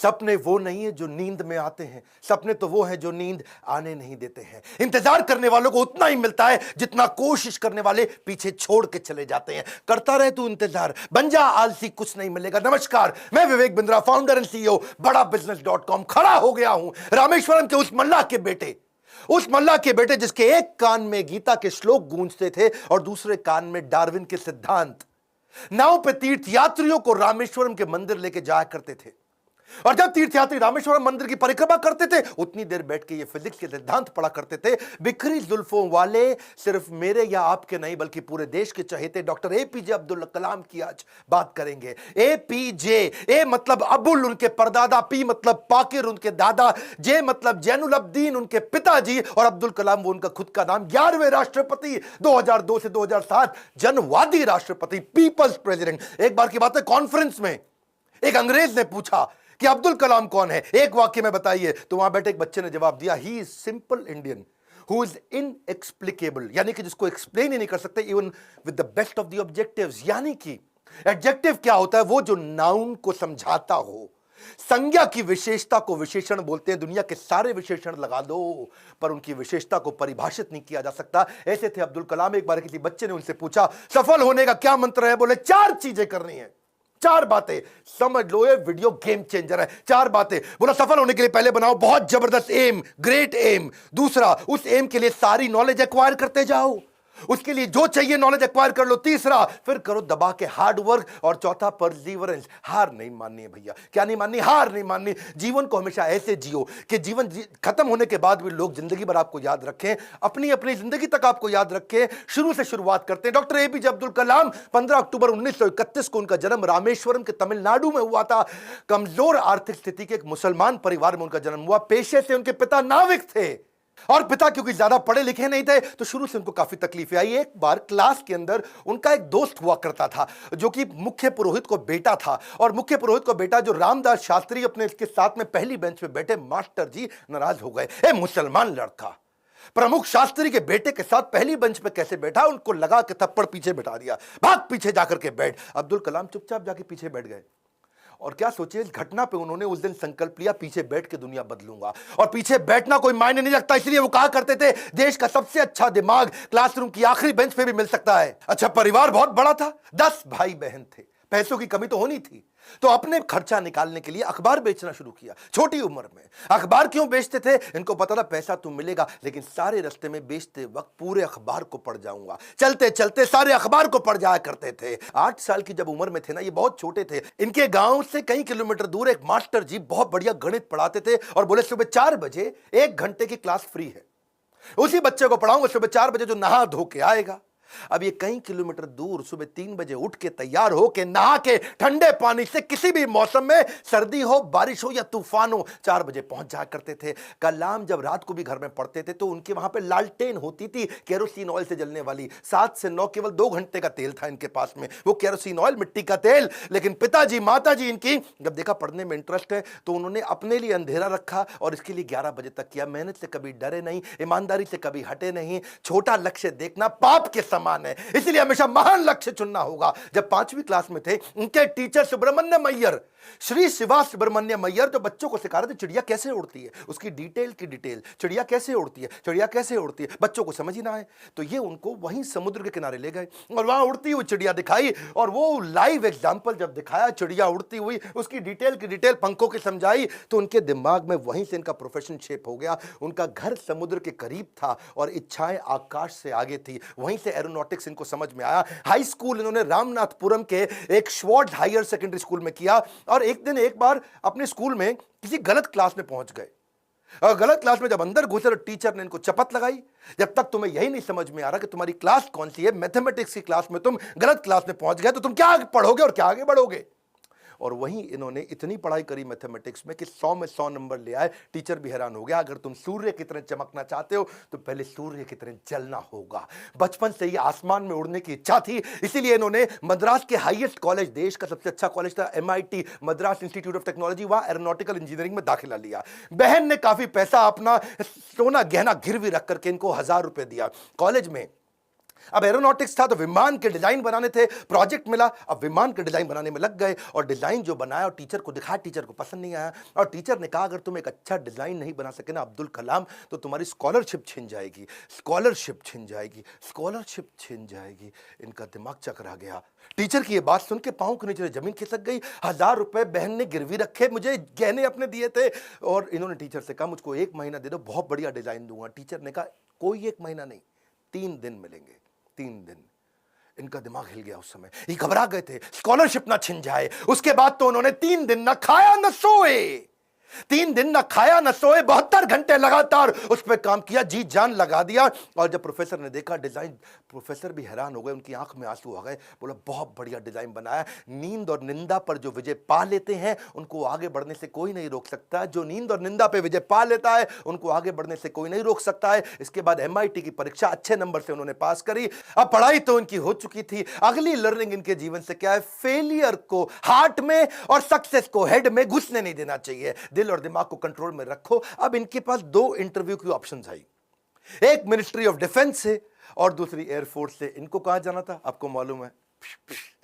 सपने वो नहीं है जो नींद में आते हैं, सपने तो वो हैं जो नींद आने नहीं देते हैं। इंतजार करने वालों को उतना ही मिलता है जितना कोशिश करने वाले पीछे छोड़ के चले जाते हैं। करता रहे तू इंतजार, बन जा आलसी, कुछ नहीं मिलेगा। नमस्कार, मैं Vivek Bindra, founder and CEO बड़ा बिजनेस.com। खड़ा हो गया हूं रामेश्वरम के उस मल्लाह के बेटे जिसके एक कान में गीता के श्लोक गूंजते थे और दूसरे कान में डार्विन के सिद्धांत। नाव पे तीर्थ यात्रियों को रामेश्वरम के मंदिर लेके जाया करते थे, और जब तीर्थयात्री रामेश्वरम मंदिर की परिक्रमा करते थे उतनी देर बैठ के ये फिजिक्स के सिद्धांत पढ़ा करते थे। बिखरी जुल्फों वाले सिर्फ मेरे या आपके नहीं बल्कि पूरे देश के चहेते डॉक्टर एपीजे अब्दुल कलाम की आज बात करेंगे। एपीजे, ए मतलब अबुल उनके परदादा, पी मतलब पाकिर उनके दादा, जे मतलब जैनुल अब्दीन उनके पिताजी, और अब्दुल कलाम वो उनका खुद का नाम। 11वें राष्ट्रपति, 2002 से 2007 जनवादी राष्ट्रपति, पीपल्स प्रेसिडेंट। एक बार की बात है, कॉन्फ्रेंस में एक अंग्रेज ने पूछा कि अब्दुल कलाम कौन है, एक वाक्य में बताइए। तो वहां बैठे एक बच्चे ने जवाब दिया, he is simple Indian who is inexplicable, यानी कि जिसको एक्सप्लेन ही नहीं कर सकते even with the best of the objectives. यानी कि एडजेक्टिव क्या होता है, वो जो नाउन को समझाता हो। संज्ञा की विशेषता को विशेषण बोलते हैं। दुनिया के सारे विशेषण लगा दो पर उनकी विशेषता को परिभाषित नहीं किया जा सकता। ऐसे थे अब्दुल कलाम। एक बार किसी बच्चे ने उनसे पूछा, सफल होने का क्या मंत्र है? बोले 4 चीजें करनी है, 4 बातें। समझ लो, ये वीडियो गेम चेंजर है। 4 बातें। बोला सफल होने के लिए पहले बनाओ बहुत जबरदस्त एम, ग्रेट एम। दूसरा, उस एम के लिए सारी नॉलेज एक्वायर करते जाओ, उसके लिए जो चाहिए नॉलेज एक्वायर कर लो। तीसरा, फिर करो दबा के हार्ड वर्क। और चौथा, परसीवरेंस। हार नहीं माननी है भैया। क्या नहीं माननी? हार नहीं माननी। जीवन को हमेशा ऐसे जियो कि जीवन खत्म होने के बाद भी लोग जिंदगी भर आपको याद रखें, अपनी अपनी जिंदगी तक आपको याद रखें। शुरू से शुरुआत करते हैं। डॉक्टर एपीजे अब्दुल कलाम, 15 अक्टूबर 1931 को उनका जन्म रामेश्वरम के तमिलनाडु में हुआ था। कमजोर आर्थिक स्थिति के एक मुसलमान परिवार में उनका जन्म हुआ। पेशे से उनके पिता नाविक थे, और पिता क्योंकि ज्यादा पढ़े लिखे नहीं थे तो शुरू से उनको काफी तकलीफें आई। एक बार क्लास के अंदर उनका एक दोस्त हुआ करता था जो कि मुख्य पुरोहित को बेटा था, और मुख्य पुरोहित को बेटा जो रामदास शास्त्री अपने इसके साथ में पहली बेंच पे बैठे मास्टर जी नाराज हो गए। ए मुसलमान लड़का प्रमुख शास्त्री के बेटे के साथ पहली बेंच पे कैसे बैठा? उनको लगा के थप्पड़ पीछे बैठा दिया, भाग पीछे जाकर के बैठ। अब्दुल कलाम चुपचाप जाके पीछे बैठ गए। और क्या सोचिए, इस घटना पे उन्होंने उस दिन संकल्प लिया, पीछे बैठ के दुनिया बदलूंगा। और पीछे बैठना कोई मायने नहीं रखता, इसलिए वो कहा करते थे देश का सबसे अच्छा दिमाग क्लासरूम की आखिरी बेंच पे भी मिल सकता है। अच्छा, परिवार बहुत बड़ा था, 10 भाई बहन थे। पैसों की कमी तो होनी थी, तो अपने खर्चा निकालने के लिए अखबार बेचना शुरू किया छोटी उम्र में। अखबार क्यों बेचते थे? इनको पता था पैसा तो मिलेगा, लेकिन सारे रास्ते में बेचते वक्त पूरे अखबार को पढ़ जाऊंगा। चलते चलते सारे अखबार को पढ़ जाया करते थे। 8 साल की जब उम्र में थे ना, ये बहुत छोटे थे, इनके गांव से कई किलोमीटर दूर एक मास्टर जी बहुत बढ़िया गणित पढ़ाते थे और बोले सुबह 4 बजे 1 घंटे की क्लास फ्री है, उसी बच्चे को पढ़ाऊंगा सुबह 4 बजे जो नहा धो के आएगा। अब ये कई किलोमीटर दूर सुबह 3 बजे उठ के तैयार हो के नहा के ठंडे पानी से किसी भी मौसम में, सर्दी हो बारिश हो या तूफान हो, 4 बजे पहुंच जाया करते थे। कलाम जब रात को भी घर में पढ़ते थे तो उनके वहां पे लालटेन होती थी, केरोसिन ऑयल से जलने वाली। 7 से 9 केवल 2 घंटे का तेल था इनके पास में, वो केरोसिन ऑयल, मिट्टी का तेल। लेकिन पिताजी माताजी इनकी जब देखा पढ़ने में इंटरेस्ट है तो उन्होंने अपने लिए अंधेरा रखा और इसके लिए 11 बजे तक किया। मेहनत से कभी डरे नहीं, ईमानदारी से कभी हटे नहीं। छोटा लक्ष्य देखना पाप के समान है, इसलिए हमेशा महान लक्ष्य चुनना होगा। जब 5वीं क्लास में थे, उनके टीचर सुब्रमण्यम अय्यर, श्री शिवा सुब्रमण्यम अय्यर, जो बच्चों को सिखा रहे थे चिड़िया कैसे उड़ती है, उसकी डिटेल की डिटेल, चिड़िया कैसे उड़ती है, चिड़िया कैसे उड़ती है, बच्चों को समझ ही ना आए तो ये उनको वहीं समुद्र के किनारे ले गए और वहां उड़ती हुई चिड़िया दिखाई। और वो लाइव एग्जाम्पल जब दिखाया चिड़िया उड़ती हुई, उसकी डिटेल की डिटेल पंखों की समझाई, तो उनके दिमाग में वहीं से इनका प्रोफेशन शेप हो गया। उनका घर समुद्र के करीब था और इच्छाएं आकाश से आगे थी, वहीं से एरोनॉटिक्स इनको समझ में आया। हाई स्कूल इन्होंने रामनाथपुरम के एक श्वार्ट्ज हायर सेकेंडरी स्कूल में किया। और एक दिन एक बार अपने स्कूल में किसी गलत क्लास में पहुंच गए, और गलत क्लास में जब अंदर घुसे तो टीचर ने इनको चपत लगाई, जब तक तुम्हें यही नहीं समझ में आ रहा कि तुम्हारी क्लास कौन सी है, मैथमेटिक्स की क्लास में तुम गलत क्लास में पहुंच गए तो तुम क्या पढ़ोगे और क्या आगे बढ़ोगे। और वहीं इन्होंने इतनी पढ़ाई करी मैथमेटिक्स में कि 100 में 100 नंबर ले आए। टीचर भी हैरान हो गया, अगर तुम सूर्य की तरह चमकना चाहते हो तो पहले सूर्य की तरह जलना होगा। बचपन से ही आसमान में उड़ने की इच्छा थी, इसीलिए इन्होंने मद्रास के हाईएस्ट कॉलेज, देश का सबसे अच्छा कॉलेज था MIT, Madras institute of technology, वहां एरोनॉटिकल इंजीनियरिंग में दाखिला लिया। बहन ने काफी पैसा अपना सोना गहना गिरवी रख करके इनको 1000 रुपए दिया। कॉलेज में अब एरोनॉटिक्स था तो विमान के डिजाइन बनाने थे, प्रोजेक्ट मिला, अब विमान के डिजाइन बनाने में लग गए और डिजाइन जो बनाया और टीचर को दिखाया, टीचर को पसंद नहीं आया और टीचर ने कहा अगर तुम एक अच्छा डिजाइन नहीं बना सके ना अब्दुल कलाम तो तुम्हारी स्कॉलरशिप छिन जाएगी, स्कॉलरशिप छिन जाएगी, स्कॉलरशिप छिन जाएगी। इनका दिमाग चकरा गया। टीचर की ये बात सुन के पांव के नीचे जमीन खिसक गई। 1000 रुपए बहन ने गिरवी रखे, मुझे गहने अपने दिए थे और इन्होंने टीचर से कहा मुझको 1 महीना दे दो, बहुत बढ़िया डिजाइन दूंगा। टीचर ने कहा कोई 1 महीना नहीं, 3 दिन मिलेंगे, 3 दिन। इनका दिमाग हिल गया उस समय, ये घबरा गए थे स्कॉलरशिप ना छिन जाए। उसके बाद तो उन्होंने 3 दिन ना खाया ना सोए, 3 दिन ना खाया ना सोए, 72 घंटे लगातार उस पर काम किया, जी जान लगा दिया। और जब प्रोफेसर ने देखा डिजाइन, प्रोफेसर भी हैरान हो गए, उनकी आंख में आंसू आ गए। बोला बहुत बढ़िया डिजाइन बनाया। नींद और निंदा पर जो विजय पा लेते हैं उनको आगे बढ़ने से कोई नहीं रोक सकता। जो नींद और निंदा पे विजय पा लेता है उनको आगे बढ़ने से कोई नहीं रोक सकता है। इसके बाद MIT की परीक्षा अच्छे नंबर से उन्होंने पास करी। अब पढ़ाई तो उनकी हो चुकी थी। अगली लर्निंग इनके जीवन से क्या है? फेलियर को हार्ट में और सक्सेस को हेड में घुसने नहीं देना चाहिए। दिल और दिमाग को कंट्रोल में रखो। अब इनके पास 2 इंटरव्यू की ऑप्शंस आई, एक मिनिस्ट्री ऑफ डिफेंस से और दूसरी एयरफोर्स से। इनको कहां जाना था आपको मालूम है?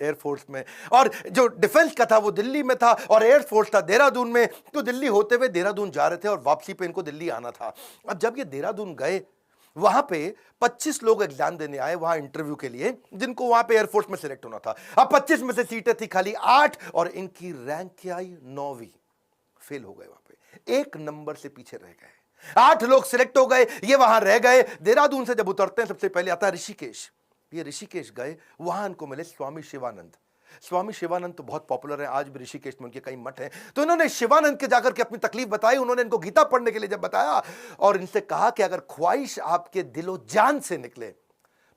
एयरफोर्स में। और जो डिफेंस का था वो दिल्ली में था और एयरफोर्स था देहरादून में। तो दिल्ली होते हुए देहरादून जा रहे थे और वापसी पे इनको दिल्ली आना था। अब जब ये देहरादून गए, वहां पे 25 लोग एग्जाम देने आए वहां इंटरव्यू के लिए, जिनको वहां पे एयरफोर्स में सिलेक्ट होना था। अब 25 में से सीटें थी खाली 8 और इनकी रैंक क्या आई? 9वीं। फेल हो गए, वहां पे 1 नंबर से पीछे रह गए। 8 लोग सिलेक्ट हो गए, ये वहां रह गए। देहरादून से जब उतरते हैं सबसे पहले आता है ऋषिकेश। ये ऋषिकेश गए, वहां इनको मिले स्वामी शिवानंद। स्वामी शिवानंद तो बहुत पॉपुलर है, आज भी ऋषिकेश में उनके कई मठ हैं। तो इन्होंने शिवानंद के जाकर के अपनी तकलीफ बताई। उन्होंने इनको गीता पढ़ने के लिए जब बताया और इनसे कहा कि अगर ख्वाहिश आपके दिलो जान से निकले,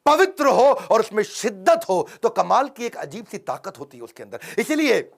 पवित्र हो और उसमें शिद्दत हो, तो कमाल की एक अजीब सी ताकत होती है उसके अंदर। इसीलिए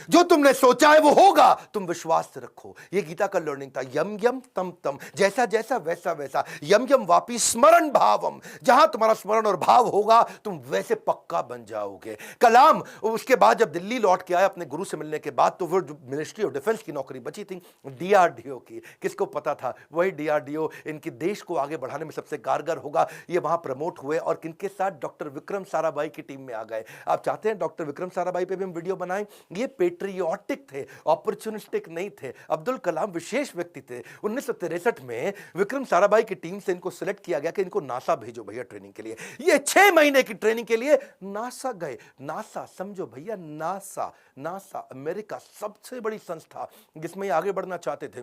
जो तुमने सोचा है वो होगा, तुम विश्वास रखो। ये गीता का लर्निंग था। यम यम तम तम, जैसा जैसा वैसा वैसा। यम यम वापी स्मरण भावम, जहां तुम्हारा स्मरण और भाव होगा तुम वैसे पक्का बन जाओगे। कलाम उसके बाद जब दिल्ली लौट के आए अपने गुरु से मिलने के बाद, तो वो जो मिनिस्ट्री ऑफ डिफेंस की नौकरी बची थी DRDO की, किसको पता था वही DRDO इनके देश को आगे बढ़ाने में सबसे कारगर होगा। ये वहां प्रमोट हुए और किनके साथ? डॉक्टर विक्रम साराभाई की टीम में आ गए। आप चाहते हैं डॉक्टर विक्रम साराभाई पे भी हम वीडियो बनाएं? ये पेट्रियोटिक थे, अपॉर्चुनिस्टिक नहीं थे। अब्दुल कलाम विशेष व्यक्ति थे। 1963 में विक्रम साराभाई की टीम से इनको सिलेक्ट किया गया कि इनको नासा भेजो भैया ट्रेनिंग के लिए। ये 6 महीने की ट्रेनिंग के लिए नासा गए। नासा समझो भैया, नासा, नासा अमेरिका सबसे बड़ी संस्था जिसमें आगे बढ़ना चाहते थे।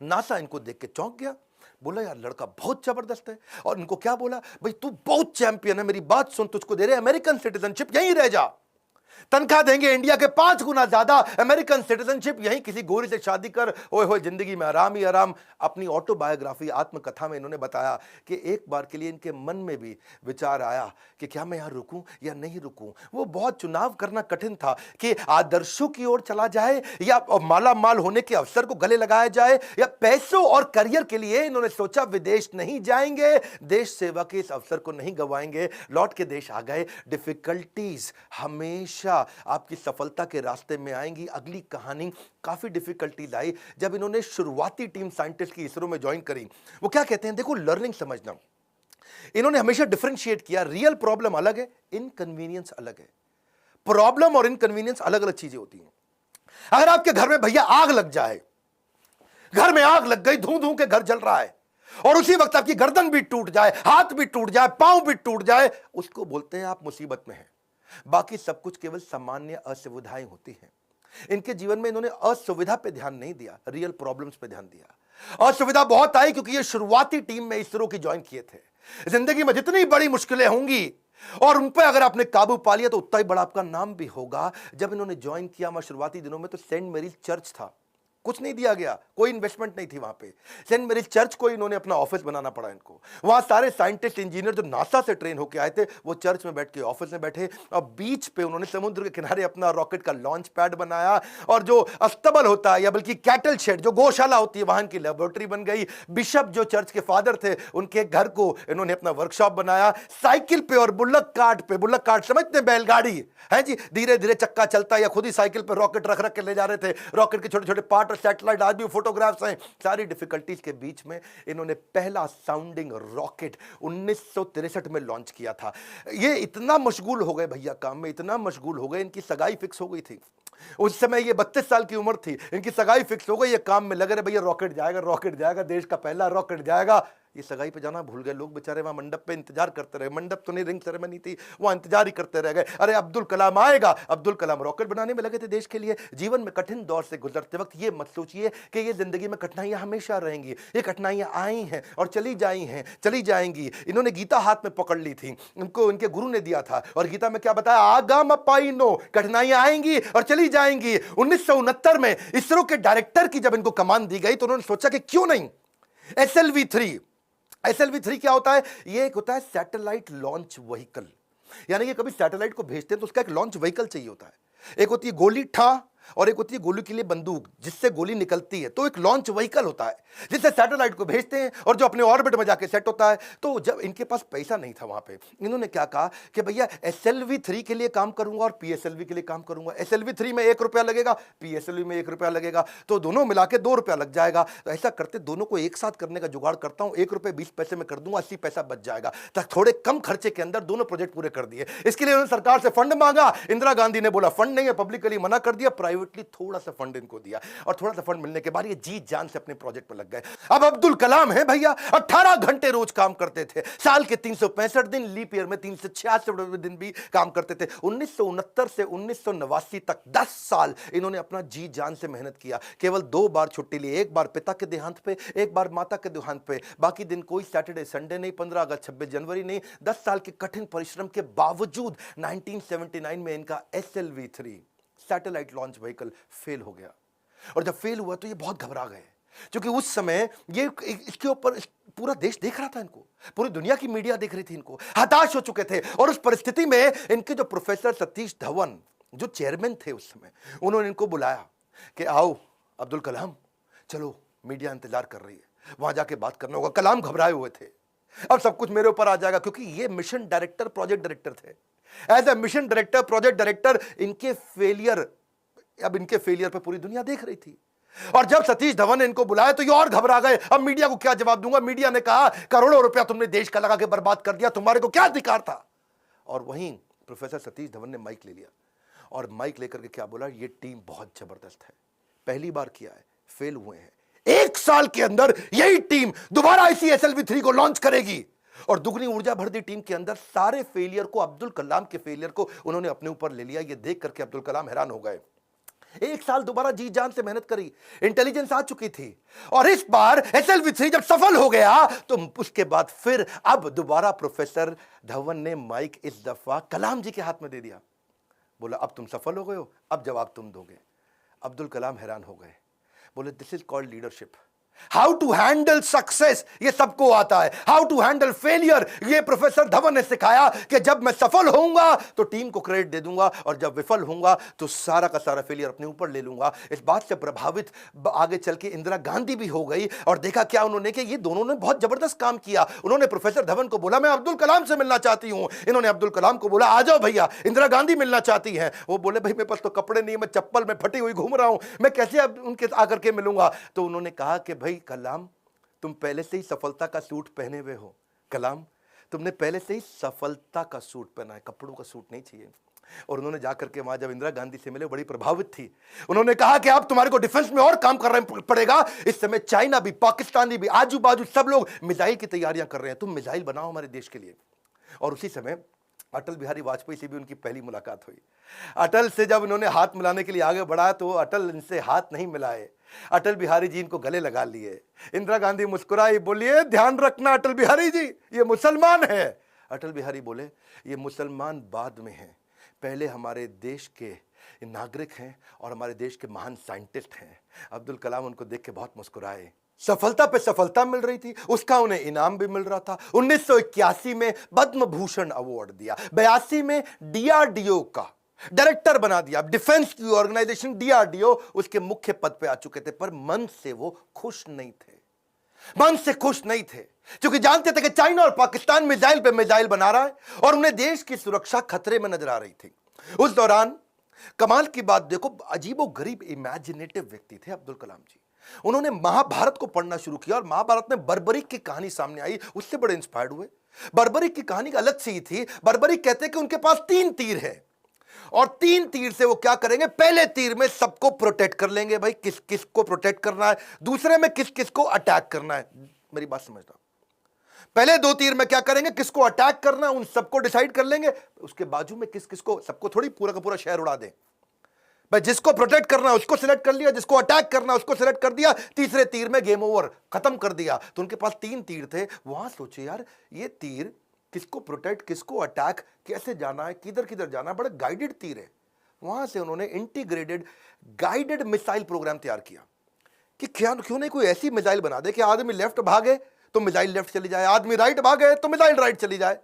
नासा इनको देख के चौंक गया, बोला यार लड़का बहुत जबरदस्त है। और इनको क्या बोला? भाई तू बहुत चैंपियन है, मेरी बात सुन, तुझको दे रहे अमेरिकन सिटीजनशिप, यहीं रह जा, तनख्वाह देंगे इंडिया के 5 गुना ज्यादा, अमेरिकन सिटीजनशिप, यहीं किसी गोरी से शादी कर, ओए होए जिंदगी में आराम ही आराम। अपनी ऑटोबायोग्राफी आत्मकथा में इन्होंने बताया कि एक बार के लिए इनके मन में भी विचार आया कि क्या मैं यहां रुकूं या नहीं रुकूं। वो बहुत चुनाव करना कठिन था कि आदर्शों की ओर चला जाए या माला माल होने के अवसर को गले लगाया जाए, या पैसों और करियर के लिए इन्होंने सोचा विदेश नहीं जाएंगे, देश सेवा के इस अवसर को नहीं गवाएंगे। लौट के देश आ गए। डिफिकल्टीज हमेशा आपकी सफलता के रास्ते में आएंगी। अगली कहानी काफी डिफिकल्टीज आई जब इन्होंने शुरुआती टीम साइंटिस्ट की इसरो में ज्वाइन करी। वो क्या कहते हैं, देखो लर्निंग समझना, इन्होंने हमेशा डिफरेंशिएट किया। रियल प्रॉब्लम अलग है, इनकन्वीनियंस अलग है। प्रॉब्लम और इनकन्वीनियंस अलग अलग चीजें होती हैं। अगर आपके घर में भैया आग लग जाए, घर में आग लग गई, धूं धूं के घर जल रहा है और उसी वक्त आपकी गर्दन भी टूट जाए, हाथ भी टूट जाए, पांव भी टूट जाए, उसको बोलते हैं आप मुसीबत में हैं। बाकी सब कुछ केवल सामान्य असुविधाएं होती हैं। इनके जीवन में इन्होंने असुविधा पे ध्यान नहीं दिया, रियल प्रॉब्लम्स पे ध्यान दिया। असुविधा बहुत आई क्योंकि ये शुरुआती टीम में इसरो की ज्वाइन किए थे। जिंदगी में जितनी बड़ी मुश्किलें होंगी और उन पर अगर आपने काबू पा लिया तो उतना ही बड़ा आपका नाम भी होगा। जब इन्होंने ज्वाइन किया मैं शुरुआती दिनों में, तो सेंट मेरीज चर्च था, कुछ नहीं दिया गया, कोई इन्वेस्टमेंट नहीं थी वहां पे। सेंट मेरीज चर्च को इन्होंने अपना ऑफिस बनाना पड़ा इनको। वहां सारे साइंटिस्ट इंजीनियर जो नासा से ट्रेन होकर आए थे वो चर्च में बैठ के ऑफिस में बैठे और बीच पे उन्होंने समुद्र के किनारे अपना रॉकेट का लॉन्च पैड बनाया। और जो अस्तबल होता है या बल्कि कैटल शेड, जो गौशाला होती है, वहां की लेबोरेटरी बन गई। बिशप जो चर्च के फादर थे, उनके घर को इन्होंने अपना वर्कशॉप बनाया। साइकिल पे और बुल्लक कार्ट पे, बुल्लक कार्ट समझते बैलगाड़ी है जी, धीरे धीरे चक्का चलता या खुद ही साइकिल पे रॉकेट रख रख के ले जा रहे थे। रॉकेट के छोटे छोटे पार्ट चार्टर सैटेलाइट, आज भी फोटोग्राफ्स हैं। सारी डिफिकल्टीज के बीच में इन्होंने पहला साउंडिंग रॉकेट 1963 में लॉन्च किया था। ये इतना मशगूल हो गए भैया काम में, इतना मशगूल हो गए, इनकी सगाई फिक्स हो गई थी। उस समय ये 32 साल की उम्र थी, इनकी सगाई फिक्स हो गई, ये काम में लगे रहे, भैया रॉकेट जाएगा, रॉकेट जाएगा, देश का पहला रॉकेट जाएगा। ये सगाई पे जाना भूल गए लोग बेचारे, वहां मंडप पे इंतजार करते रहे। मंडप तो नहीं, रिंग सेरेमनी थी, वहां इंतजार ही करते रह गए। अरे अब्दुल कलाम आएगा, अब्दुल कलाम रॉकेट बनाने में लगे थे देश के लिए। जीवन में कठिन दौर से गुजरते वक्त ये मत सोचिए कि ये जिंदगी में कठिनाइयां हमेशा रहेंगी। ये कठिनाइयां आई हैं और चली जाई हैं, चली जाएंगी। इन्होंने गीता हाथ में पकड़ ली थी, इनको इनके गुरु ने दिया था, और गीता में क्या बताया, आगाम पाई नो, कठिनाइयां आएंगी और चली जाएंगी। 1969 में इसरो के डायरेक्टर की जब इनको कमान दी गई तो उन्होंने सोचा कि क्यों नहीं SLV-3। SLV-3 क्या होता है? ये एक होता है सैटेलाइट लॉन्च व्हीकल, यानी कि कभी सैटेलाइट को भेजते हैं तो उसका एक लॉन्च व्हीकल चाहिए होता है। एक होती है गोली ठा और एक होती है गोली के लिए बंदूक जिससे गोली निकलती है, तो एक लॉन्च व्हीकल होता है जिससे सैटेलाइट को भेजते हैं और जो अपने ऑर्बिट में जाके सेट होता है। तो जब इनके पास पैसा नहीं था वहां पे, इन्होंने क्या कहा कि भैया SLV-3 के लिए काम करूंगा और PSLV के लिए काम करूंगा। SLV-3 में 1 रुपया लगेगा, PSLV में 1 रुपया लगेगा, तो दोनों मिला के 2 रुपया लग जाएगा। तो ऐसा करते दोनों को एक साथ करने का जुगाड़ करता हूं, 1 रुपये 20 पैसे में कर दूंगा, 80 पैसा बच जाएगा। तो थोड़े कम खर्चे के अंदर दोनों प्रोजेक्ट पूरे कर दिए। इसके लिए उन्होंने सरकार से फंड मांगा, इंदिरा गांधी ने बोला फंड नहीं है, पब्लिकली मना कर दिया, प्राइवेटली थोड़ा सा फंड इनको दिया, और थोड़ा सा फंड मिलने के बाद ये जी जान से अपने प्रोजेक्ट पर लग गए। अब अब्दुल कलाम है भैया, 18 घंटे रोज काम करते थे, साल के 365 दिन, लीप ईयर में 366 दिन भी काम करते थे। 1969 से 1989 तक 10 साल इन्होंने अपना जी जान से मेहनत किया। केवल 2 बार छुट्टी ली, एक बार पिता के देहांत पे, एक बार माता के देहांत पे। बाकी दिन कोई सैटरडे संडे नहीं, 15 अगस्त 26 जनवरी नहीं। 10 साल के कठिन परिश्रम के बावजूद 1979 में इनका SLV-3 satellite launch vehicle fail हो गया। और जब फेल हुआ तो ये बहुत घबरा गए, क्योंकि उस समय ये इसके ऊपर पूरा देश देख रहा था इनको, पूरी दुनिया की मीडिया देख रही थी इनको, हताश हो चुके थे। और उस परिस्थिति में इनके जो प्रोफेसर सतीश धवन जो चेयरमैन थे उस समय, उन्होंने इनको बुलाया कि आओ अब्दुल कलाम, चलो मीडिया इंतजार कर रही है, वहां जाके बात करना होगा। कलाम घबराए हुए थे, अब सब कुछ मेरे ऊपर आ जाएगा, क्योंकि ये मिशन डायरेक्टर, प्रोजेक्ट डायरेक्टर थे। As a mission director, project director, इनके फेलियर पे पूरी दुनिया देख रही थी। और जब सतीश धवन ने इनको बुलाया तो ये और घबरा गए, अब मीडिया को क्या जवाब दूंगा। मीडिया ने कहा करोड़ों रुपया तुमने देश का लगा के बर्बाद कर दिया, तुम्हारे को क्या अधिकार था। और वहीं प्रोफेसर सतीश धवन ने माइक ले लिया और माइक लेकर के क्या बोला, ये टीम बहुत जबरदस्त है, पहली बार किया है, फेल हुए हैं, 1 साल के अंदर यही टीम दोबारा इसी SLV-3 को लॉन्च करेगी। और दुगनी ऊर्जा भर दी टीम के अंदर। सारे फेलियर को, अब्दुल कलाम के फेलियर को उन्होंने अपने ऊपर ले लिया। ये देख करके अब्दुल कलाम हैरान हो गए। 1 साल दोबारा जी जान से मेहनत करी, इंटेलिजेंस आ चुकी थी, और इस बार SLV-3 जब सफल हो गया तो उसके बाद फिर अब दोबारा प्रोफेसर धवन ने माइक इस दफा कलाम जी के हाथ में दे दिया। बोला अब तुम सफल हो गए हो, अब जवाब तुम दोगे। अब्दुल कलाम हैरान हो गए, बोले this is called leadership. How to handle success ये सबको आता है, हाउ टू हैंडल फेलियर ये प्रोफेसर धवन ने सिखाया कि जब मैं सफल होऊंगा तो टीम को क्रेडिट दे दूंगा, और जब विफल होऊंगा तो सारा का सारा फेलियर अपने ऊपर ले लूंगा। इस बात से प्रभावित आगे चल के इंदिरा गांधी भी हो गई, और देखा क्या उन्होंने कि ये दोनों ने बहुत जबरदस्त काम किया। उन्होंने प्रोफेसर धवन को बोला मैं अब्दुल कलाम से मिलना चाहती हूं, इन्होंने अब्दुल कलाम को बोला आ जाओ भैया, इंदिरा गांधी मिलना चाहती हैं। वो बोले भाई मेरे पास तो कपड़े नहीं, मैं चप्पल में फटी हुई घूम रहा हूं, मैं कैसे अब उनके आकर के मिलूंगा। तो उन्होंने कहा कि भाई कलाम तुम पहले से ही सफलता का सूट पहने हुए हो, कलाम तुमने पहले से ही सफलता का सूट पहना है, कपड़ों का सूट नहीं चाहिए। और उन्होंने जाकर के वहां जब इंदिरा गांधी से मिले, बड़ी प्रभावित थी। उन्होंने कहा कि अब तुम्हारे को डिफेंस में और काम करना पड़ेगा। इस समय चाइना भी, पाकिस्तानी भी, आजू बाजू सब लोग मिसाइल की तैयारियां कर रहे हैं, तुम मिसाइल बनाओ हमारे देश के लिए। और उसी समय अटल बिहारी वाजपेयी से भी उनकी पहली मुलाकात हुई। अटल से जब उन्होंने हाथ मिलाने के लिए आगे बढ़ा तो अटल इनसे हाथ नहीं मिलाए, अटल बिहारी जी इनको गले लगा लिए। इंदिरा गांधी मुस्कुराई, बोलिए ध्यान रखना अटल बिहारी जी ये मुसलमान है। अटल बिहारी बोले ये मुसलमान बाद में हैं, पहले हमारे देश के नागरिक हैं और हमारे देश के महान साइंटिस्ट हैं। अब्दुल कलाम उनको देख के बहुत मुस्कुराए। सफलता पे सफलता मिल रही थी, उसका उन्हें इनाम भी मिल रहा था। 1981 में पद्म भूषण अवार्ड दिया, 82 में DRDO का डायरेक्टर बना दिया। डिफेंस की ऑर्गेनाइजेशन DRDO उसके मुख्य पद पे आ चुके थे, पर मन से वो खुश नहीं थे, मन से खुश नहीं थे, क्योंकि जानते थे कि चाइना और पाकिस्तान मिसाइल पे मिसाइल बना रहा है और उन्हें देश की सुरक्षा खतरे में नजर आ रही थी। उस दौरान कमाल की बात देखो, अजीबो गरीब इमेजिनेटिव व्यक्ति थे अब्दुल कलाम जी। उन्होंने महाभारत को पढ़ना शुरू किया और महाभारत में बर्बरीक की कहानी सामने आई, उससे बड़े इंस्पायर्ड हुए। बर्बरीक की कहानी अलग से ही थी। बर्बरीक कहते हैं कि उनके पास 3 तीर है और 3 तीर से वो क्या करेंगे, पहले तीर में सबको प्रोटेक्ट कर लेंगे, भाई किस किस को प्रोटेक्ट करना है, दूसरे में किस किस को अटैक करना है। मेरी बात समझना, पहले 2 तीर में क्या करेंगे, किसको अटैक करना है उन सबको डिसाइड कर लेंगे, उसके बाजू में किस किस को, सबको थोड़ी पूरा का पूरा शहर उड़ा दें भाई। जिसको प्रोटेक्ट करना है उसको सिलेक्ट कर लिया, जिसको अटैक करना है उसको सिलेक्ट कर दिया, तीसरे तीर में गेम ओवर, खत्म कर दिया। तो उनके पास 3 तीर थे। वहां सोचे यार ये तीर किसको प्रोटेक्ट किसको अटैक कैसे जाना है, किधर किधर जाना है, बड़े गाइडेड तीर है। वहां से उन्होंने इंटीग्रेटेड गाइडेड मिसाइल प्रोग्राम तैयार किया कि क्यों नहीं कोई ऐसी मिसाइल बना दे कि आदमी लेफ्ट भागे तो मिसाइल लेफ्ट चली जाए, आदमी राइट भागे तो मिसाइल राइट चली जाए,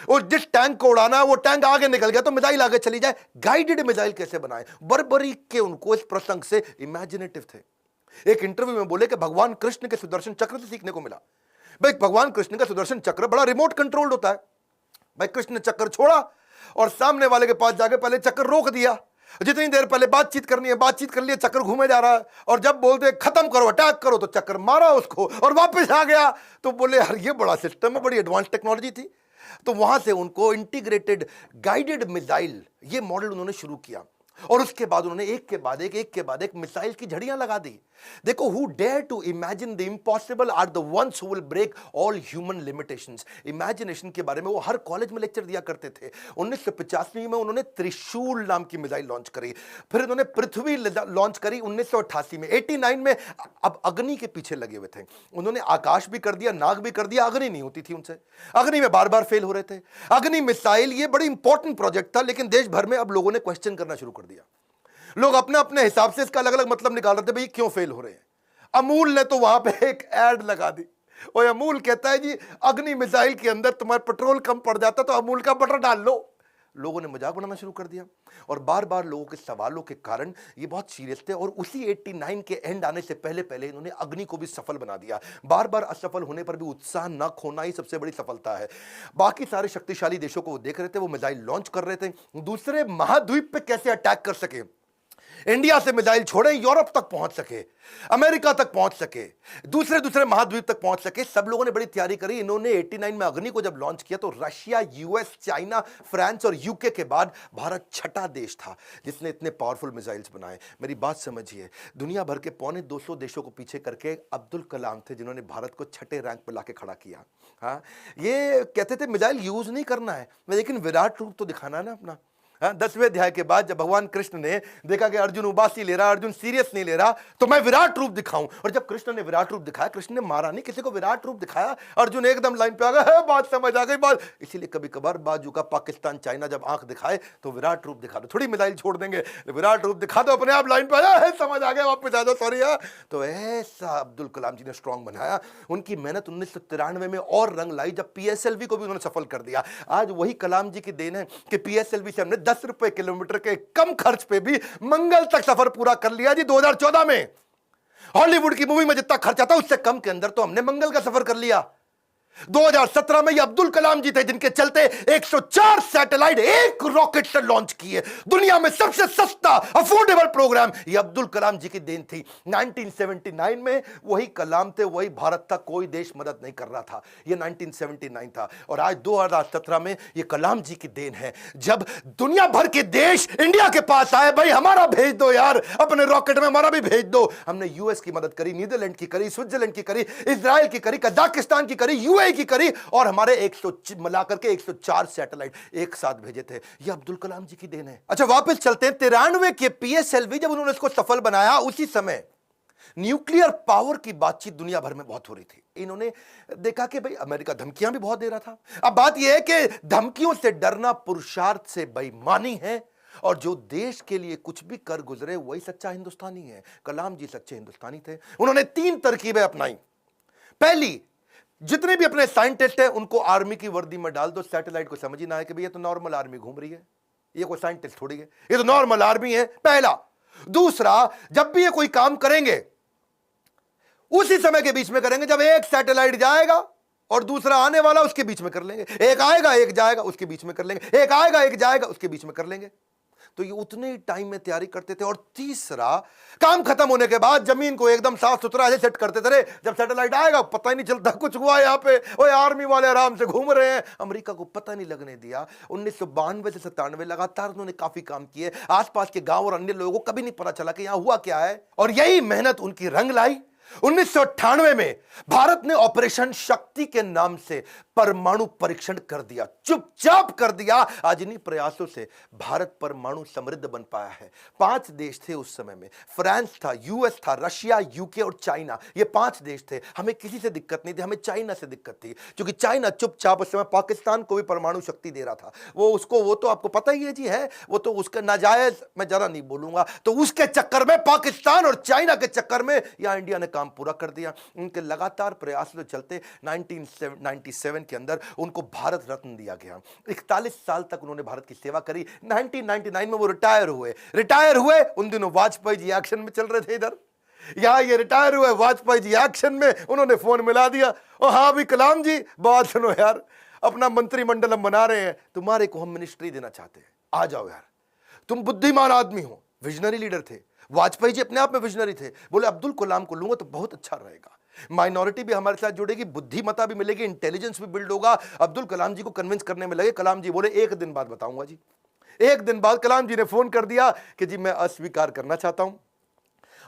और जिस टैंक को उड़ाना है वो टैंक आगे निकल गया तो मिसाइल आगे चली जाए। गाइडेड मिसाइल कैसे बनाए, बर्बरीक के उनको इस प्रसंग से इमेजिनेटिव थे। एक इंटरव्यू में बोले कि भगवान कृष्ण के सुदर्शन चक्र से सीखने को मिला। भाई भगवान कृष्ण का सुदर्शन चक्र बड़ा रिमोट कंट्रोल्ड होता है। भाई कृष्ण ने चक्कर छोड़ा और सामने वाले के पास जाके पहले चक्कर रोक दिया, जितनी देर पहले बातचीत करनी है बातचीत कर लिया, चक्कर घूमे जा रहा है, और जब बोलते खत्म करो अटैक करो तो चक्कर मारा उसको और वापस आ गया। तो बोले यार ये बड़ा सिस्टम है, बड़ी एडवांस टेक्नोलॉजी थी। तो वहां से उनको इंटीग्रेटेड गाइडेड मिसाइल ये मॉडल उन्होंने शुरू किया और उसके बाद उन्होंने एक के बाद एक मिसाइल की झड़ियां लगा दी। देखो, who dare to imagine the impossible are the ones who will break all human limitations. Imagination के बारे में वो हर कॉलेज में लेक्चर दिया करते थे। 1985 में उन्होंने त्रिशूल नाम की मिसाइल लॉन्च करी, फिर उन्होंने पृथ्वी लॉन्च करी 1988 में। 89 में अब अग्नि के पीछे लगे हुए थे। उन्होंने आकाश भी कर दिया, नाग भी कर दिया, अग्नि नहीं होती थी उनसे, अग्नि में बार बार फेल हो रहे थे। अग्नि मिसाइल ये बड़ी इंपॉर्टेंट प्रोजेक्ट था, लेकिन देश भर में अब लोगों ने क्वेश्चन करना शुरू कर दिया। लोग अपने अपने हिसाब से इसका अलग अलग मतलब निकाल रहे थे, भाई क्यों फेल हो रहे हैं। अमूल ने तो वहां पे एक एड लगा दी और अमूल कहता है जी अग्नि मिसाइल के अंदर तुम्हारा पेट्रोल कम पड़ जाता तो अमूल का बटर डाल लो। लोगों ने मजाक बनाना शुरू कर दिया और बार बार लोगों के सवालों के कारण ये बहुत सीरियस थे। और उसी 89 के एंड आने से पहले पहले इन्होंने अग्नि को भी सफल बना दिया। बार बार असफल होने पर भी उत्साह न खोना ही सबसे बड़ी सफलता है। बाकी सारे शक्तिशाली देशों को वो देख रहे थे, वो मिसाइल लॉन्च कर रहे थे, दूसरे महाद्वीप पे कैसे अटैक कर सके, इंडिया से मिसाइल छोड़े यूरोप तक पहुंच सके, अमेरिका तक पहुंच सके, दूसरे महाद्वीप तक पहुंच सके। सब लोगों ने बड़ी तैयारी करी। इन्होंने 89 में अग्नि को जब लॉन्च किया तो रशिया, यूएस, चाइना, फ्रांस और यूके के बाद भारत छठा देश था जिसने इतने पावरफुल मिसाइल्स बनाए। मेरी बात समझिए, दुनिया भर के 250 देशों को पीछे करके अब्दुल कलाम थे जिन्होंने भारत को छठे रैंक पर लाके खड़ा किया। हाँ, ये कहते थे मिसाइल यूज नहीं करना है, लेकिन विराट रूप तो दिखाना है ना अपना। 10वें अध्याय के बाद जब भगवान कृष्ण ने देखा कि अर्जुन उबासी ले रहा, अर्जुन सीरियस नहीं ले रहा, तो मैं विराट रूप दिखाऊं। और जब कृष्ण ने विराट रूप दिखाया, कृष्ण ने मारा नहीं किसी को, विराट रूप दिखाया, अर्जुन एकदम लाइन पे आ गया, बात समझ आ गई बात। इसीलिए कभी कभार बाजू का पाकिस्तान, चाइना जब आंख दिखाए तो विराट रूप दिखा दो, थोड़ी मिसाइल छोड़ देंगे, विराट रूप दिखा दो, अपने आप लाइन पे आया, समझ आ गया, वापस आ जाओ, सॉरी। तो ऐसा अब्दुल कलाम जी ने स्ट्रांग बनाया। उनकी मेहनत 1993 में और रंग लाई जब पीएसएलवी को भी उन्होंने सफल कर दिया। आज वही कलाम जी की देन है कि पीएसएलवी से हमने 10 रुपए किलोमीटर के कम खर्च पे भी मंगल तक सफर पूरा कर लिया जी। 2014 में हॉलीवुड की मूवी में जितना खर्चा था उससे कम के अंदर तो हमने मंगल का सफर कर लिया। 2017 में ये अब्दुल कलाम जी थे जिनके चलते 104 सैटेलाइट एक रॉकेट से लॉन्च किए। दुनिया में सबसे सस्ता अफोर्डेबल प्रोग्राम ये अब्दुल कलाम जी की देन थी। 1979 में वही कलाम थे, वही भारत था, कोई देश मदद नहीं कर रहा था। ये 1979 था और आज 2017 में ये कलाम जी की देन है जब दुनिया भर के देश इंडिया के पास आए, भाई हमारा भेज दो यार, अपने रॉकेट में हमारा भी भेज दो। हमने यूएस की मदद करी, नीदरलैंड की करी, स्विट्जरलैंड की करी, इजराइल की करी, कजाकिस्तान की करी, यूएई की करी और हमारे 100 मिलाकर के 104 सैटेलाइट एक साथ भेजे थे। ये अब्दुल कलाम जी की देन है। अच्छा वापस चलते हैं 93 के पीएसएलवी जब उन्होंने इसको सफल बनाया, उसी समय न्यूक्लियर पावर की बातचीत दुनिया भर में बहुत हो रही थी। इन्होंने देखा कि भाई अमेरिका धमकियां भी बहुत दे रहा था। अब बात यह है कि धमकियों से डरना पुरुषार्थ से बेईमानी है और जो देश के लिए कुछ भी कर गुजरे वही सच्चा हिंदुस्तानी है। कलाम जी सच्चे हिंदुस्तानी थे। उन्होंने 3 तरकीबें अपनाई। पहली, जितने भी अपने साइंटिस्ट हैं उनको आर्मी की वर्दी में डाल दो, सैटेलाइट को समझ ही ना है कि भैया तो नॉर्मल आर्मी घूम रही है, ये कोई साइंटिस्ट थोड़ी है, ये तो नॉर्मल आर्मी है। पहला। दूसरा, जब भी ये कोई काम करेंगे उसी समय के बीच में करेंगे जब एक सैटेलाइट जाएगा और दूसरा आने वाला, उसके बीच में कर लेंगे। एक आएगा एक जाएगा, उसके बीच में कर लेंगे। एक आएगा एक जाएगा, उसके बीच में कर लेंगे। तो ये उतने ही टाइम में तैयारी करते थे। और तीसरा, काम खत्म होने के बाद जमीन को एकदम साफ सुथरा ऐसे सेट करते थे, जब सैटेलाइट आएगा पता ही नहीं चलता कुछ हुआ यहाँ पे, ओए आर्मी वाले आराम से घूम रहे हैं। अमेरिका को पता नहीं लगने दिया। 1992 से 97 लगातार उन्होंने काफी काम किए। आसपास के गांव और अन्य लोगों को कभी नहीं पता चला कि यहां हुआ क्या है, और यही मेहनत उनकी रंग लाई। 1998 में भारत ने ऑपरेशन शक्ति के नाम से परमाणु परीक्षण कर दिया, चुपचाप कर दिया। आज इन्हीं प्रयासों से भारत परमाणु समृद्ध बन पाया है। 5 देश थे उस समय में, फ्रांस था, यूएस था, रशिया, यूके और चाइना। ये 5 देश थे। हमें किसी से दिक्कत नहीं थी, हमें चाइना से दिक्कत थी, क्योंकि चाइना चुपचाप उस समय पाकिस्तान को भी परमाणु शक्ति दे रहा था। वो तो आपको पता ही है जी, है वो तो उसका नाजायज, मैं ज्यादा नहीं बोलूंगा। तो उसके चक्कर में, पाकिस्तान और चाइना के चक्कर में यहां इंडिया ने काम पूरा कर दिया। उनके लगातार प्रयासों के चलते 1997 के अंदर उनको भारत रत्न दिया गया। 41 साल तक उन्होंने भारत की सेवा करी। 1999 में वो रिटायर हुए। उन दिनों वाजपेयी जी एक्शन में चल रहे थे इधर, यहां ये रिटायर हुए, वाजपेयी जी एक्शन में। उन्होंने फोन मिला दिया, ओ हाँ भी कलाम जी, बात सुनो यार, अपना मंत्रिमंडल हम बना रहे हैं, तुम्हारे को हम मिनिस्ट्री देना चाहते हैं, आ जाओ यार। तुम बुद्धिमान आदमी हो, विजनरी लीडर थे। वाजपेयी जी अपने आप में विजनरी थे। बोले अब्दुल कलाम को लूंगा तो बहुत अच्छा रहेगा, माइनॉरिटी भी हमारे साथ जुड़ेगी, बुद्धिमत्ता भी मिलेगी, इंटेलिजेंस भी बिल्ड होगा। अब्दुल कलाम जी को कन्विंस करने में लगे। कलाम जी बोले 1 दिन बाद बताऊंगा जी। 1 दिन बाद कलाम जी ने फोन कर दिया कि जी मैं अस्वीकार करना चाहता हूं,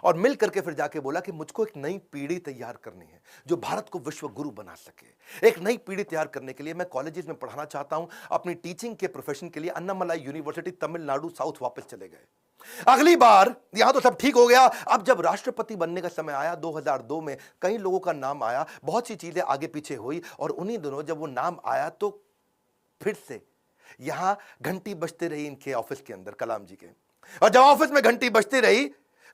और मिल करके फिर जाके बोला कि मुझको एक नई पीढ़ी तैयार करनी है जो भारत को विश्व गुरु बना सके। एक नई पीढ़ी तैयार करने के लिए मैं कॉलेजेस में पढ़ाना चाहता हूं। अपनी टीचिंग के प्रोफेशन के लिए अन्नामलाई यूनिवर्सिटी तमिलनाडु साउथ वापस चले गए। अगली बार यहां तो सब ठीक हो गया। अब जब राष्ट्रपति बनने का समय आया 2002 में, कई लोगों का नाम आया, बहुत सी चीजें आगे पीछे हुई, और उन्हीं दिनों जब वो नाम आया तो फिर से यहां घंटी बजती रही इनके ऑफिस के अंदर, कलाम जी के। और जब ऑफिस में घंटी बजती रही,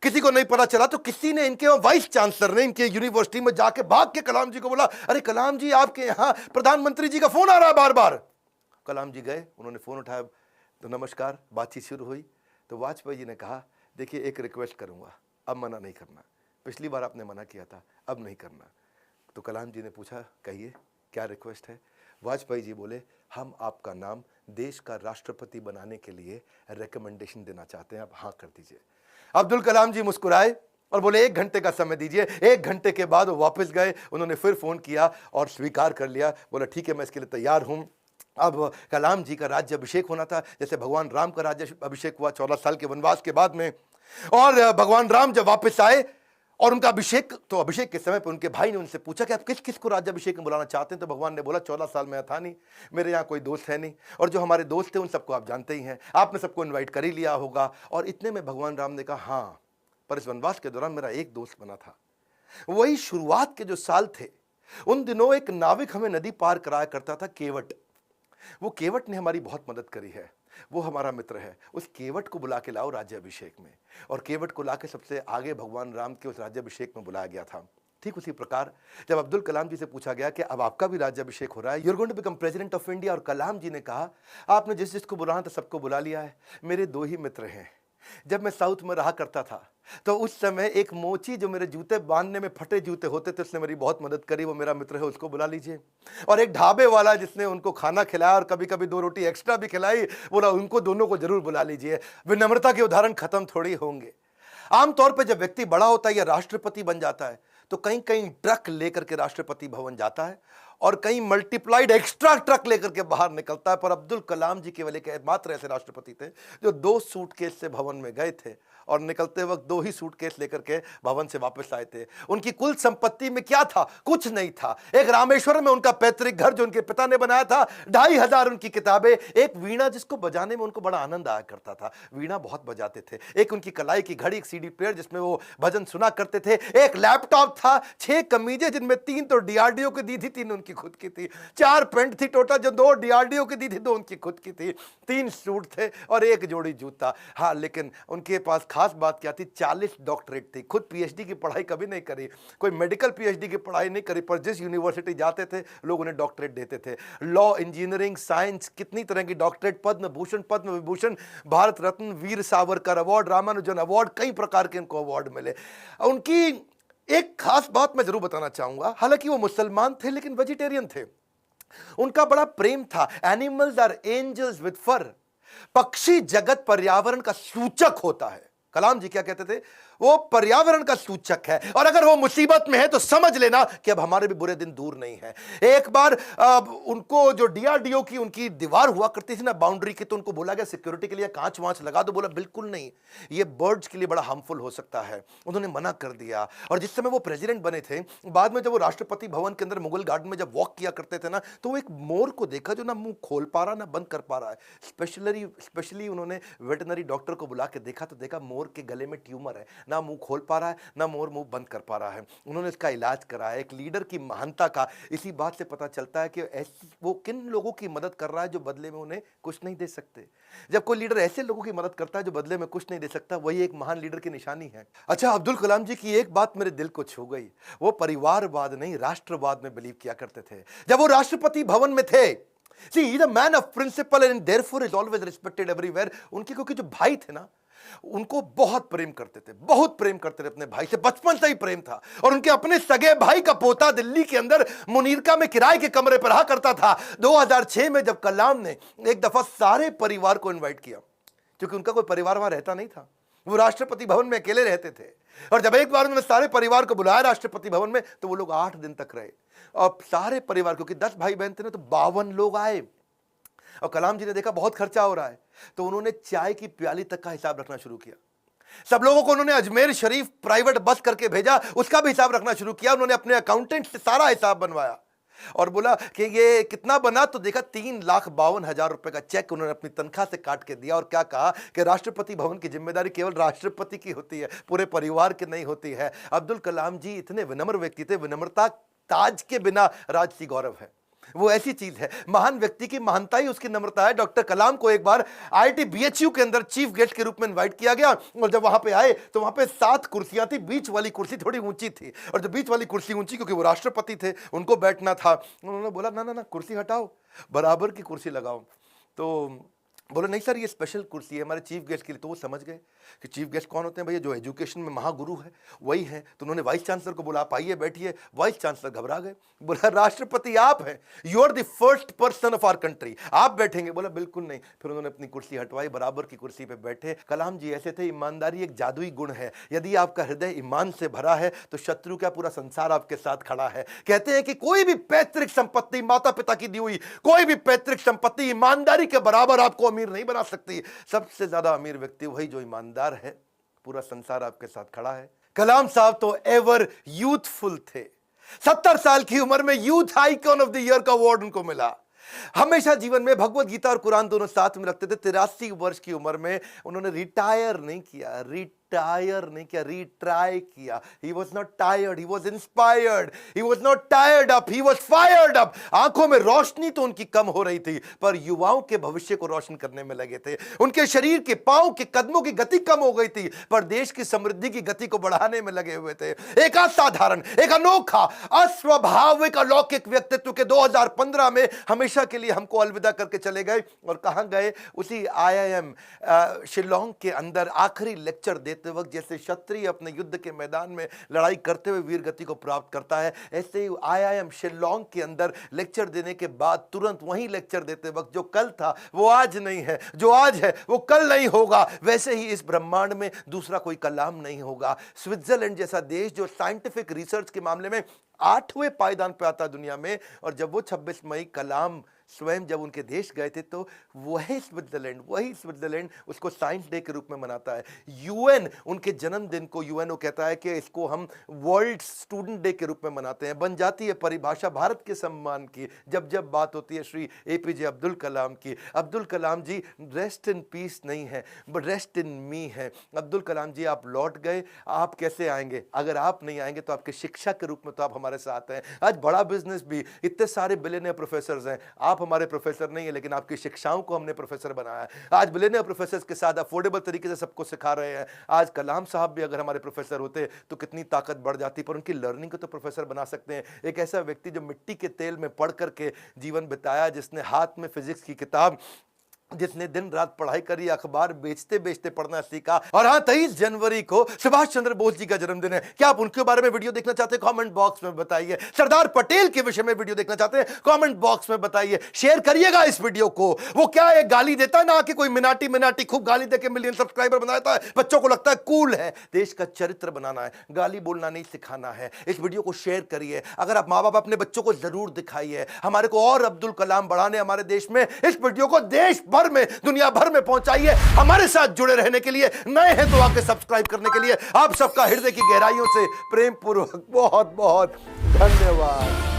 किसी को नहीं पता चला, तो किसी ने, इनके वाइस चांसलर ने इनके यूनिवर्सिटी में जाके भाग के कलाम जी को बोला, अरे कलाम जी आपके यहां प्रधानमंत्री जी का फोन आ रहा है बार बार। कलाम जी गए, उन्होंने फोन उठाया, तो नमस्कार, बातचीत शुरू हुई। तो वाजपेयी जी ने कहा, देखिए एक रिक्वेस्ट करूंगा, अब मना नहीं करना, पिछली बार आपने मना किया था, अब नहीं करना। तो कलाम जी ने पूछा, कहिए क्या रिक्वेस्ट है। वाजपेयी जी बोले, हम आपका नाम देश का राष्ट्रपति बनाने के लिए रिकमेंडेशन देना चाहते हैं, आप हाँ कर दीजिए। अब्दुल कलाम जी मुस्कुराए और बोले 1 घंटे का समय दीजिए। 1 घंटे के बाद वो वापस गए, उन्होंने फिर फोन किया और स्वीकार कर लिया। बोला ठीक है, मैं इसके लिए तैयार हूं। अब कलाम जी का राज्य अभिषेक होना था, जैसे भगवान राम का राज्य अभिषेक हुआ 14 साल के वनवास के बाद में। और भगवान राम जब वापस आए और उनका अभिषेक, तो अभिषेक के समय पर उनके भाई ने उनसे पूछा कि आप किस किस को राज्याभिषेक में बुलाना चाहते हैं। तो भगवान ने बोला 14 साल में था नहीं, मेरे यहाँ कोई दोस्त है नहीं, और जो हमारे दोस्त थे उन सबको आप जानते ही हैं, आपने सबको इन्वाइट कर ही लिया होगा। और इतने में भगवान राम ने कहा, हाँ, पर इस वनवास के दौरान मेरा एक दोस्त बना था। वही शुरुआत के जो साल थे, उन दिनों एक नाविक हमें नदी पार कराया करता था, केवट। वो केवट ने हमारी बहुत मदद करी है, वो हमारा मित्र है। उस केवट को बुला के लाओ राज्याभिषेक में। और केवट को लाके सबसे आगे भगवान राम के उस राज्याभिषेक में बुलाया गया था। ठीक उसी प्रकार जब अब्दुल कलाम जी से पूछा गया कि अब आपका भी राज्याभिषेक हो रहा है, you are going to become president of India, और कलाम जी ने कहा, आपने जिस जिसको बुलाना था सबको बुला लिया है। मेरे 2 ही मित्र हैं। जब मैं साउथ में रहा करता था तो उस समय एक मोची, जो मेरे जूते बांधने में फटे जूते होते थे, उसने मेरी बहुत मदद करी, वो मेरा मित्र है, उसको बुला लीजिए। और एक ढाबे वाला जिसने उनको खाना खिलाया और कभी कभी 2 रोटी एक्स्ट्रा भी खिलाई, बोला उनको दोनों को जरूर बुला लीजिए। विनम्रता के उदाहरण खत्म थोड़ी होंगे। आमतौर पर जब व्यक्ति बड़ा होता है या राष्ट्रपति बन जाता है तो कहीं कहीं ट्रक लेकर के राष्ट्रपति भवन जाता है, और कहीं मल्टीप्लाइड एक्स्ट्रा ट्रक लेकर के बाहर निकलता है। पर अब्दुल कलाम जी केवल एक मात्र ऐसे राष्ट्रपति थे जो 2 सूटकेस से भवन में गए थे, और निकलते वक्त 2 ही सूटकेस लेकर के भवन से वापस आए थे। उनकी कुल संपत्ति में क्या था? कुछ नहीं था। एक रामेश्वरम में उनका पैतृक घर जो उनके पिता ने बनाया था, 2500 उनकी किताबें, एक वीणा जिसको बजाने में उनको बड़ा आनंद आया करता था, वीणा बहुत बजाते थे, एक उनकी कलाई की घड़ी, एक CD प्लेयर जिसमें वो भजन सुना करते थे, एक लैपटॉप था, 6 कमीजें जिनमें 3 तो DRDO की दी थी, 3 उनकी खुद की थी, 4 पेंट थी टोटल, जो 2 DRDO की दी थी, 2 उनकी खुद की थी, 3 सूट थे और 1 जोड़ी जूता। हाँ, लेकिन उनके पास खास बात क्या थी? 40 डॉक्टरेट थी। खुद PhD की पढ़ाई कभी नहीं करी, कोई मेडिकल PhD की पढ़ाई नहीं करी, पर जिस यूनिवर्सिटी जाते थे लोग उन्हें डॉक्टरेट देते थे। लॉ, इंजीनियरिंग, साइंस, कितनी तरह की doctorate, Padma Bhushan, Padma Vibhushan, Bharat Ratna, Veer Savarkar award, Ramanujan award, कई प्रकार के इनको अवार्ड मिले। उनकी एक खास बात मैं जरूर बताना चाहूंगा, हालांकि वो मुसलमान थे लेकिन वेजिटेरियन थे। उनका बड़ा प्रेम था, एनिमल्स आर एंजल्स विद फर। पक्षी जगत पर्यावरण का सूचक होता है। कलाम जी क्या कहते थे? वो पर्यावरण का सूचक है, और अगर वो मुसीबत में है तो समझ लेना कि अब हमारे भी बुरे दिन दूर नहीं है। एक बार उनको जो डीआरडीओ की उनकी दीवार हुआ करती थी ना बाउंड्री की, तो उनको बोला गया सिक्योरिटी के लिए कांच वांच लगा दो। बोला बिल्कुल नहीं, ये बर्ड्स के लिए बड़ा हार्मफुल हो सकता है। उन्होंने मना कर दिया। और जिस समय वो प्रेसिडेंट बने थे, बाद में जब वो राष्ट्रपति भवन के अंदर मुगल गार्डन में जब वॉक किया करते थे ना, तो वो एक मोर को देखा जो ना मुंह खोल पा रहा ना बंद कर पा रहा है। स्पेशली उन्होंने वेटनरी डॉक्टर को बुला के देखा, तो देखा मोर के गले में ट्यूमर है, ना मुंह खोल पा रहा है ना मोर मुंह बंद कर पा रहा है। उन्होंने इसका इलाज कराया। एक लीडर की महानता का इसी बात से पता चलता है कि वो किन लोगों की मदद कर रहा है जो बदले में उन्हें कुछ नहीं दे सकते। जब कोई लीडर ऐसे लोगों की मदद करता है जो बदले में कुछ नहीं दे सकता, वही एक महान लीडर की निशानी है। अच्छा, अब्दुल कलाम जी की एक बात मेरे दिल को छू गई। वो परिवारवाद नहीं, राष्ट्रवाद में बिलीव किया करते थे। जब वो राष्ट्रपति भवन में थे, See, he's a man of principle and therefore is always respected everywhere. उनके क्योंकि जो भाई थे ना, उनको बहुत प्रेम करते थे, बहुत प्रेम करते थे अपने भाई से, बचपन से ही प्रेम था। और उनके अपने सगे भाई का पोता दिल्ली के अंदर मुनीरका में किराए के कमरे पर रहा करता था। 2006 में जब कलाम ने एक दफा सारे परिवार को इनवाइट किया, क्योंकि उनका कोई परिवार वहां रहता नहीं था, वो राष्ट्रपति भवन में अकेले रहते थे। और जब एक बार उन्होंने सारे परिवार को बुलाया राष्ट्रपति भवन में, तो वो लोग 8 दिन तक रहे। और सारे परिवार, क्योंकि 10 भाई बहन थे ना, तो 52 लोग आए। और कलाम जी ने देखा बहुत खर्चा हो रहा है, तो उन्होंने चाय की प्याली तक का हिसाब रखना शुरू किया। सब लोगों को उन्होंने अजमेर शरीफ प्राइवेट बस करके भेजा, उसका भी हिसाब रखना शुरू किया। उन्होंने अपने अकाउंटेंट से सारा हिसाब बनवाया और बोला कि ये कितना बना, तो देखा 3,52,000 रुपए का चेक उन्होंने अपनी तनख्वाह से काट के दिया। और क्या कहा कि राष्ट्रपति भवन की जिम्मेदारी केवल राष्ट्रपति की होती है, पूरे परिवार की नहीं होती है। अब्दुल कलाम जी इतने विनम्र व्यक्ति थे। विनम्रता ताज के बिना राजसी गौरव है, वो ऐसी चीज है। महान व्यक्ति की महानता ही उसकी नम्रता है। डॉक्टर कलाम को एक बार आईआईटी बीएचयू के अंदर चीफ गेस्ट के रूप में इनवाइट किया गया, और जब वहां पे आए तो वहां पे 7 कुर्सियां थी। बीच वाली कुर्सी थोड़ी ऊंची थी, और जो बीच वाली कुर्सी ऊंची, क्योंकि वो राष्ट्रपति थे, उनको बैठना था। उन्होंने बोला ना ना ना, कुर्सी हटाओ, बराबर की कुर्सी लगाओ। तो बोले नहीं सर, ये स्पेशल कुर्सी है हमारे चीफ गेस्ट के लिए। तो वो समझ गए कि चीफ गेस्ट कौन होते हैं भैया, जो एजुकेशन में महागुरु है वही है। तो उन्होंने वाइस चांसलर को बोला आप आइए बैठिए। वाइस चांसलर घबरा गए, बोला राष्ट्रपति आप हैं, you are the first person of our country, आप बैठेंगे। बोला बिल्कुल नहीं। फिर उन्होंने अपनी कुर्सी हटवाई, बराबर की कुर्सी पे बैठे। कलाम जी ऐसे थे, ईमानदारी एक जादुई गुण है। यदि आपका हृदय ईमान से भरा है तो शत्रु का पूरा संसार आपके साथ खड़ा है। कहते हैं कि कोई भी पैतृक संपत्ति, माता पिता की दी हुई कोई भी पैतृक संपत्ति ईमानदारी के बराबर आपको अमीर नहीं बना सकती। सबसे ज्यादा अमीर व्यक्ति वही जो ईमानदार है। पूरा संसार आपके साथ खड़ा है। कलाम साहब तो एवर यूथफुल थे। 70 साल की उम्र में youth icon of the year का अवार्ड उनको मिला। हमेशा जीवन में भगवत गीता और कुरान दोनों साथ में रखते थे। 83 वर्ष की उम्र में उन्होंने रिटायर नहीं किया, रिट्राई किया। He was not tired, he was inspired, he was not tired up, he was fired up। आंखों में रोशनी तो उनकी कम हो रही थी, पर युवाओं के भविष्य को रोशन करने में लगे थे। उनके शरीर के पांव के कदमों की गति कम हो गई थी, पर देश की समृद्धि की गति को बढ़ाने में लगे हुए थे। एक असाधारण, एक अनोखा, अस्वाभाविक, अलौकिक व्यक्तित्व के 2015 में हमेशा के लिए हमको अलविदा करके चले गए। और कहां गए? उसी IIM शिलोंग के अंदर आखिरी लेक्चर देते वक्त, जैसे क्षत्रिय अपने युद्ध के मैदान में लड़ाई करते हुए वीर गति को प्राप्त करता है, ऐसे ही IIM शिलोंग के अंदर लेक्चर देने के बाद तुरंत वहीं लेक्चर देते वक्त, जो कल था वो आज नहीं है, जो आज है वो कल नहीं होगा, वैसे ही इस ब्रह्मांड में दूसरा कोई कलाम नहीं होगा। स्विट्जरलैंड जैसा देश जो साइंटिफिक रिसर्च के मामले में 8वें पायदान पे आता दुनिया में, और जब वो 26 मई कलाम स्वयं जब उनके देश गए थे, तो वही स्विट्जरलैंड उसको साइंस डे के रूप में मनाता है। यूएन उनके जन्मदिन को यूएनओ कहता है कि इसको हम वर्ल्ड स्टूडेंट डे के रूप में मनाते हैं। बन जाती है परिभाषा भारत के सम्मान की जब जब बात होती है श्री APJ अब्दुल कलाम की। अब्दुल कलाम जी रेस्ट इन पीस नहीं है, बट रेस्ट इन मी है। अब्दुल कलाम जी आप लौट गए, आप कैसे आएंगे? अगर आप नहीं आएंगे तो आपके शिक्षा के रूप में तो आप हमारे साथ हैं। आज बड़ा बिजनेस भी, इतने सारे बिलियनियर प्रोफेसर हैं, आप हमारे प्रोफेसर नहीं है, लेकिन आपकी शिक्षाओं को हमने प्रोफेसर बनाया है। आज बिलियनियर प्रोफेसर के साथ अफोर्डेबल तरीके से सबको सिखा रहे हैं। आज कलाम साहब भी अगर हमारे प्रोफेसर होते तो कितनी ताकत बढ़ जाती, पर उनकी लर्निंग को तो प्रोफेसर बना सकते हैं। एक ऐसा व्यक्ति जो मिट्टी के तेल में पढ़ करके जीवन बिताया, जिसने हाथ में फिजिक्स की किताब जिसने दिन रात पढ़ाई करी, अखबार बेचते बेचते पढ़ना सीखा। और हाँ, 23 जनवरी को सुभाष चंद्र बोस जी का जन्मदिन है। क्या आप उनके बारे में वीडियो देखना चाहते हैं? कमेंट बॉक्स में बताइए। सरदार पटेल के विषय में वीडियो देखना चाहते हैं? कमेंट बॉक्स में बताइए। शेयर करिएगा इस वीडियो को। वो क्या है, गाली देता है ना कि कोई मिनाटी मिनाटी खूब गाली देके मिलियन सब्सक्राइबर बनाता है, बच्चों को लगता है कूल है। देश का चरित्र बनाना है, गाली बोलना नहीं सिखाना है। इस वीडियो को शेयर करिए। अगर आप माँ बाप अपने बच्चों को जरूर दिखाइए। हमारे को और अब्दुल कलाम बढ़ाने हमारे देश में, इस वीडियो को देश भर में, दुनिया भर में पहुंचाइए। हमारे साथ जुड़े रहने के लिए, नए हैं तो आके सब्सक्राइब करने के लिए आप सबका हृदय की गहराइयों से प्रेम पूर्वक बहुत बहुत धन्यवाद।